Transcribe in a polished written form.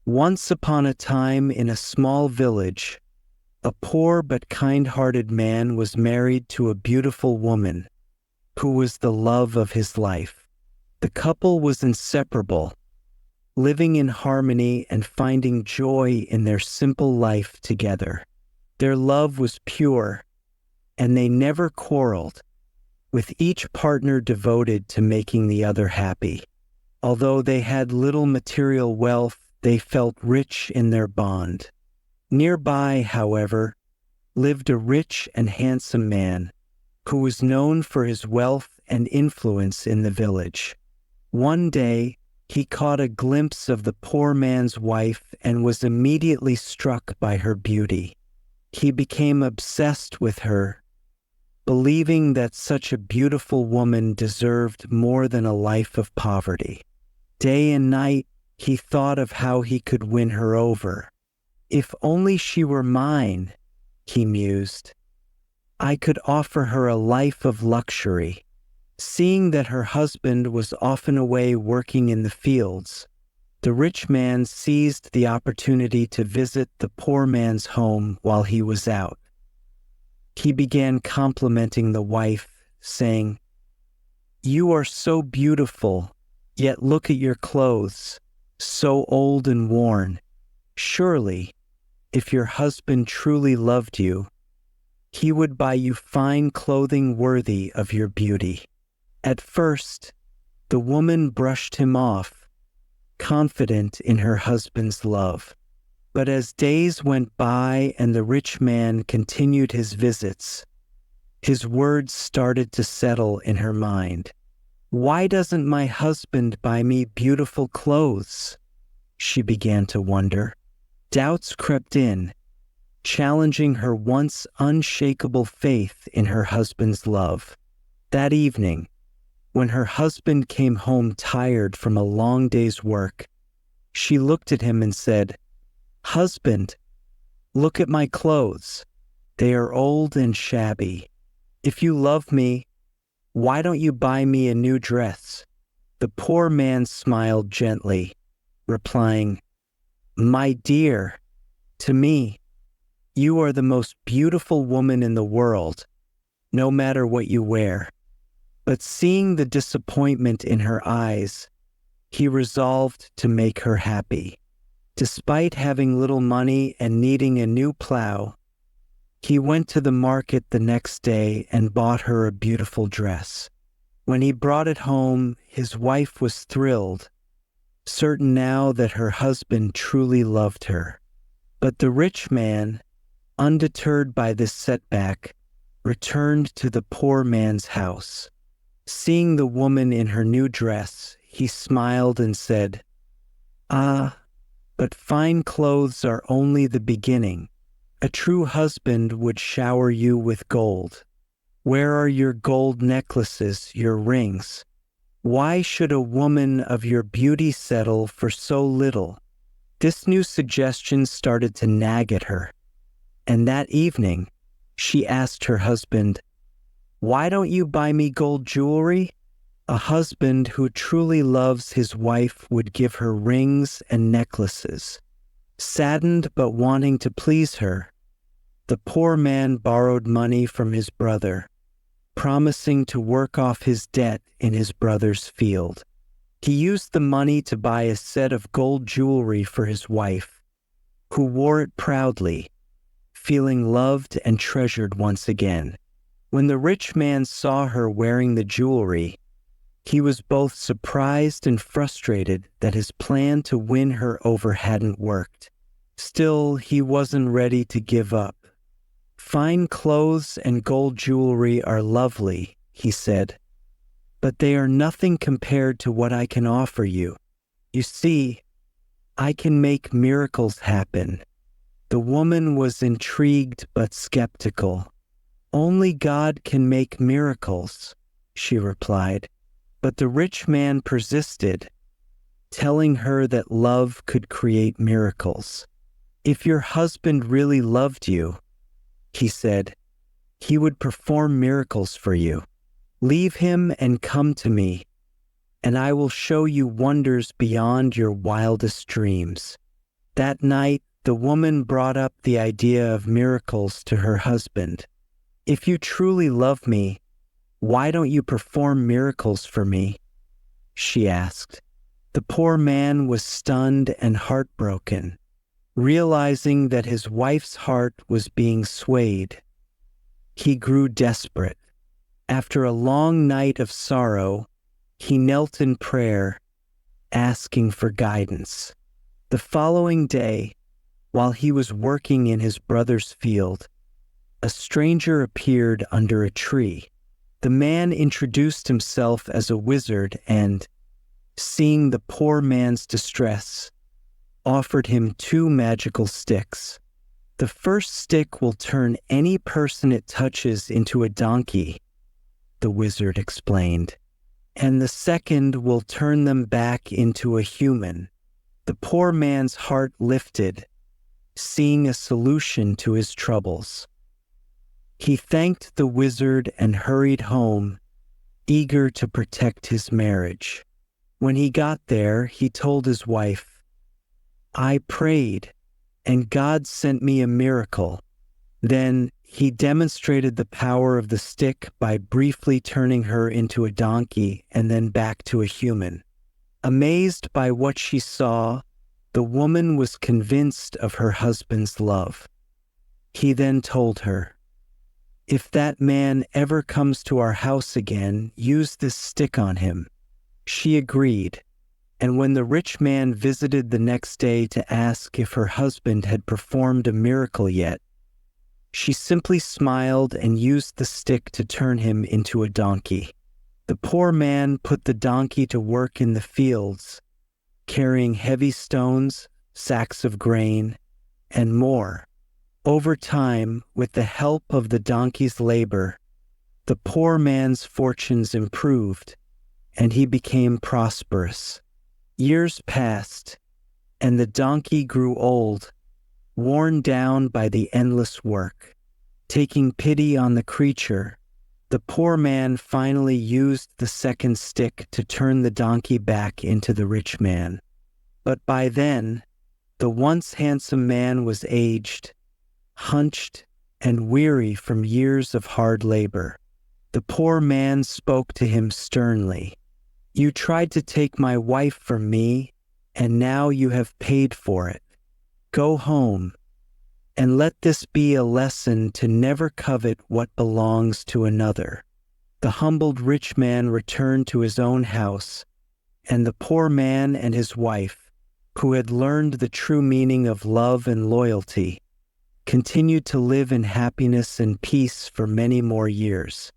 Once upon a time in a small village, a poor but kind-hearted man was married to a beautiful woman who was the love of his life. The couple was inseparable, living in harmony and finding joy in their simple life together. Their love was pure, and they never quarreled, with each partner devoted to making the other happy. Although they had little material wealth, they felt rich in their bond. Nearby, however, lived a rich and handsome man who was known for his wealth and influence in the village. One day, he caught a glimpse of the poor man's wife and was immediately struck by her beauty. He became obsessed with her, believing that such a beautiful woman deserved more than a life of poverty. Day and night, he thought of how he could win her over. If only she were mine, he mused. I could offer her a life of luxury. Seeing that her husband was often away working in the fields, the rich man seized the opportunity to visit the poor man's home while he was out. He began complimenting the wife, saying, "You are so beautiful, yet look at your clothes, so old and worn. Surely, if your husband truly loved you, he would buy you fine clothing worthy of your beauty." At first, the woman brushed him off, confident in her husband's love. But as days went by and the rich man continued his visits, his words started to settle in her mind. "Why doesn't my husband buy me beautiful clothes?" she began to wonder. Doubts crept in, challenging her once unshakable faith in her husband's love. That evening, when her husband came home tired from a long day's work, she looked at him and said, "Husband, look at my clothes. They are old and shabby. If you love me, why don't you buy me a new dress?" The poor man smiled gently, replying, "My dear, to me, you are the most beautiful woman in the world, no matter what you wear." But seeing the disappointment in her eyes, he resolved to make her happy. Despite having little money and needing a new plow, he went to the market the next day and bought her a beautiful dress. When he brought it home, his wife was thrilled, certain now that her husband truly loved her. But the rich man, undeterred by this setback, returned to the poor man's house. Seeing the woman in her new dress, he smiled and said, "Ah, but fine clothes are only the beginning. A true husband would shower you with gold. Where are your gold necklaces, your rings? Why should a woman of your beauty settle for so little?" This new suggestion started to nag at her, and that evening she asked her husband, "Why don't you buy me gold jewelry?" A husband who truly loves his wife would give her rings and necklaces. Saddened but wanting to please her, the poor man borrowed money from his brother, promising to work off his debt in his brother's field. He used the money to buy a set of gold jewelry for his wife, who wore it proudly, feeling loved and treasured once again. When the rich man saw her wearing the jewelry, he was both surprised and frustrated that his plan to win her over hadn't worked. Still, he wasn't ready to give up. "Fine clothes and gold jewelry are lovely," he said, "but they are nothing compared to what I can offer you. You see, I can make miracles happen." The woman was intrigued but skeptical. "Only God can make miracles," she replied. But the rich man persisted, telling her that love could create miracles. "If your husband really loved you," he said, "he would perform miracles for you. Leave him and come to me, and I will show you wonders beyond your wildest dreams." That night, the woman brought up the idea of miracles to her husband. "If you truly love me, why don't you perform miracles for me?" she asked. The poor man was stunned and heartbroken, realizing that his wife's heart was being swayed. He grew desperate. After a long night of sorrow, he knelt in prayer, asking for guidance. The following day, while he was working in his brother's field, a stranger appeared under a tree. The man introduced himself as a wizard and, seeing the poor man's distress, offered him 2 magical sticks. "The first stick will turn any person it touches into a donkey," the wizard explained, "and the second will turn them back into a human." The poor man's heart lifted, seeing a solution to his troubles. He thanked the wizard and hurried home, eager to protect his marriage. When he got there, he told his wife, "I prayed, and God sent me a miracle." Then he demonstrated the power of the stick by briefly turning her into a donkey and then back to a human. Amazed by what she saw, the woman was convinced of her husband's love. He then told her, "If that man ever comes to our house again, use this stick on him." She agreed, and when the rich man visited the next day to ask if her husband had performed a miracle yet, she simply smiled and used the stick to turn him into a donkey. The poor man put the donkey to work in the fields, carrying heavy stones, sacks of grain, and more. Over time, with the help of the donkey's labor, the poor man's fortunes improved, and he became prosperous. Years passed, and the donkey grew old, worn down by the endless work. Taking pity on the creature, the poor man finally used the second stick to turn the donkey back into the rich man. But by then, the once handsome man was aged, hunched, and weary from years of hard labor. The poor man spoke to him sternly. "You tried to take my wife from me, and now you have paid for it. Go home, and let this be a lesson to never covet what belongs to another." The humbled rich man returned to his own house, and the poor man and his wife, who had learned the true meaning of love and loyalty, continued to live in happiness and peace for many more years.